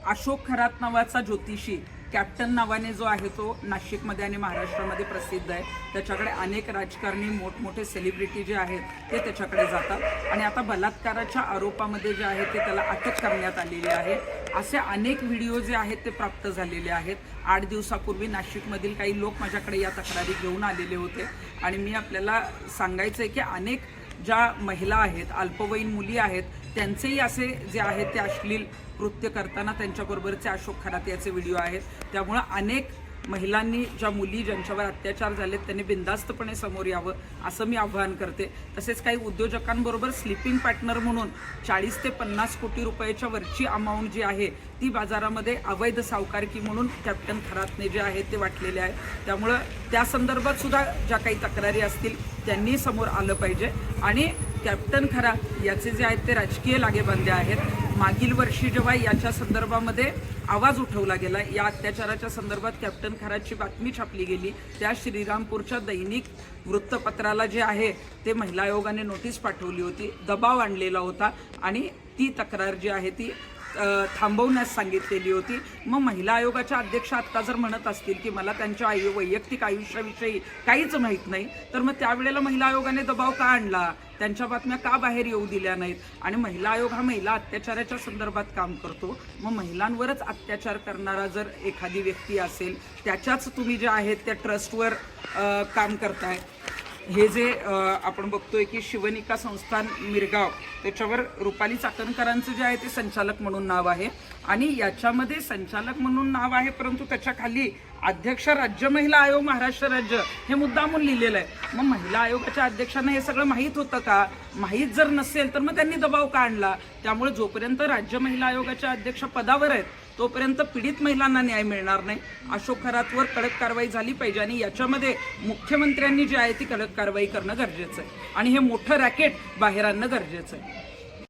अशोक खरात नावाचा ज्योतिषी कॅप्टन नावाने जो आहे तो नाशिकमध्ये आणि महाराष्ट्रामध्ये प्रसिद्ध आहे। त्याच्याकडे अनेक राजकारणी मोठमोठे सेलिब्रिटी जे आहेत ते त्याच्याकडे जातात आणि आता बलात्काराच्या आरोपामध्ये जे आहे ते त्याला अटक करण्यात आलेली आहे। असे अनेक व्हिडिओ जे आहेत ते प्राप्त झालेले आहेत। 8 दिवसापूर्वी नाशिकमधील काही लोक माझ्याकडे या तक्रारी घेऊन आलेले होते आणि मी आपल्याला सांगायचं आहे की अनेक ज्या महिला आहेत, अल्पवयीन मुली आहेत, त्यांचेही असे जे आहेत ते अश्लील कृत्य करताना त्यांच्याबरोबरचे अशोक खरात याचे व्हिडिओ आहेत। त्यामुळे अनेक महिलांनी, ज्या मुली ज्यांच्यावर अत्याचार झालेत त्यांनी बिनधास्तपणे समोर यावं असं मी आवाहन करते। तसेच काही उद्योजकांबरोबर स्लीपिंग पार्टनर म्हणून 40 ते 50 कोटी रुपयाच्या वरची अमाऊंट जी आहे ती बाजारामध्ये अवैध सावकारकी म्हणून कॅप्टन खरातने जे आहे ते वाटलेले आहे। त्यामुळं त्या संदर्भात सुद्धा ज्या काही तक्रारी असतील त्यांनी समोर आलं पाहिजे आणि कॅप्टन खरात याचे जे आहेत ते राजकीय लागेबांधे आहेत। मागील वर्षी जेव्हा याच्या संदर्भामध्ये आवाज उठवला गेला, या अत्याचाराच्या संदर्भात कॅप्टन खरातची बातमी छापली गेली, त्या श्रीरामपूरच्या दैनिक वृत्तपत्राला जे आहे ते महिला आयोगाने नोटीस पाठवली होती, दबाव आणलेला होता आणि ती तक्रार जी आहे ती थांबवण्यास सांगितलेली होती। मग महिला आयोगाच्या अध्यक्ष आता जर म्हणत असतील की मला त्यांच्या वैयक्तिक आयुष्याविषयी काहीच माहीत नाही, तर मग त्यावेळेला महिला आयोगाने दबाव का आणला, त्यांच्या बातम्या का बाहेर येऊ दिल्या नाहीत? आणि महिला आयोग हा महिला अत्याचाराच्या संदर्भात काम करतो, मग महिलांवरच अत्याचार करणारा जर एखादी व्यक्ती असेल त्याच्याच तुम्ही जे आहेत त्या ट्रस्टवर काम करताय। हे जे आपण बघतोय की शिवनिका संस्थान मिरगाव, त्याच्यावर रुपाली चाकणकरांचं जे आहे ते संचालक म्हणून नाव आहे आणि याच्यामध्ये संचालक म्हणून नाव आहे, परंतु त्याच्या खाली अध्यक्ष राज्य महिला आयोग महाराष्ट्र राज्य हे मुद्दामून लिहिलेलं आहे। मग महिला आयोगाच्या अध्यक्षांना हे सगळं माहीत होतं का? माहीत जर नसेल तर मग त्यांनी दबाव का आणला? त्यामुळे जोपर्यंत राज्य महिला आयोगाच्या अध्यक्ष पदावर आहेत तोपर्यंत पीडित महिलांना न्याय मिळणार नाही। अशोक खरातवर कडक कारवाई झाली पाहिजे आणि याच्यामध्ये मुख्यमंत्र्यांनी जी आहे ती कडक कारवाई करणं गरजेचं आहे आणि हे मोठं रॅकेट बाहेर आणणं गरजेचं आहे।